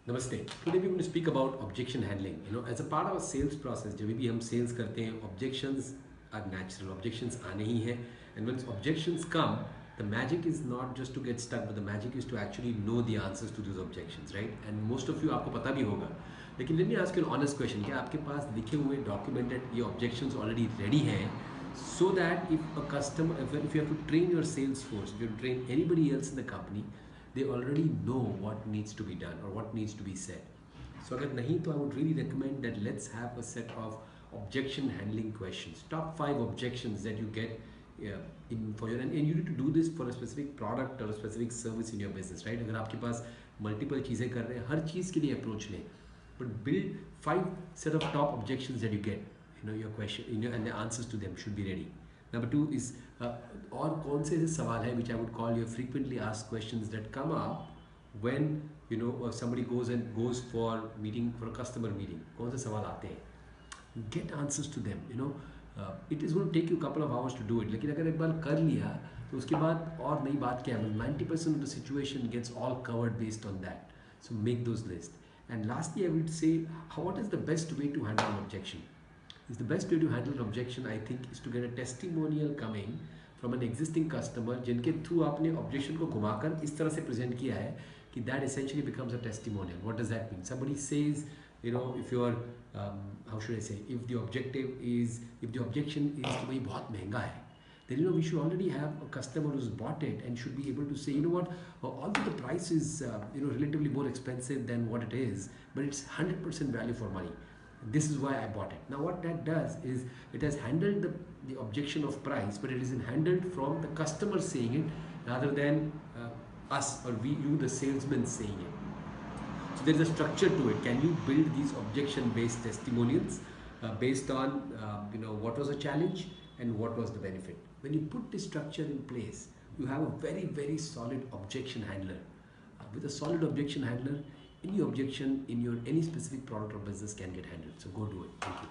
Namaste. Today we're going to speak about objection handling. As a part of a sales process, जब भी हम sales करते हैं, objections are natural. Objections आने ही हैं. And when objections come, the magic is not just to get stuck, but the magic is to actually know the answers to those objections, right? And most of you आपको पता भी होगा. लेकिन let me ask you an honest question. क्या आपके पास लिखे हुए documented ये objections already ready हैं? So that if a customer, if you have to train your sales force, if you train anybody else in the company, they already know what needs to be done or what needs to be said. So अगर नहीं तो I would really recommend that let's have a set of objection handling questions. Top 5 objections that you get and you need to do this for a specific product or a specific service in your business, right? अगर आपके पास multiple चीज़ें कर रहे हैं, हर चीज़ के लिए approach लें, but build 5 set of top objections that you get. Your question, and the answers to them should be ready. Number 2 is और कौन से ऐसे सवाल है which I would call your frequently asked questions that come up when somebody goes for a customer meeting. कौन से सवाल आते हैं? Get answers to them. It is going to take you a couple of hours to do it. लेकिन अगर एक बार कर लिया तो उसके बाद और नई बात क्या है? 90% of the situation gets all covered based on that. So make those lists. And lastly, I would say, what is the best way to handle an objection? Is the best way to handle an objection, I think, is to get a testimonial coming from an existing customer जिनके through आपने objection को घुमाकर इस तरह से present किया है कि that essentially becomes a testimonial. What does that mean? Somebody says, if you're, how should I say, if the objection is कि भाई बहुत महंगा है, then we should already have a customer who's bought it and should be able to say, although the price is relatively more expensive than what it is, but it's 100% value for money. This is why I bought it. Now what that does is it has handled the objection of price, but it is handled from the customer saying it rather than us or you the salesman saying it. So there is a structure to it. Can you build these objection based testimonials based on what was the challenge and what was the benefit? When you put this structure in place, you have a very, very solid objection handler. With a solid objection handler, any objection in your any specific product or business can get handled. So go do it. Thank you.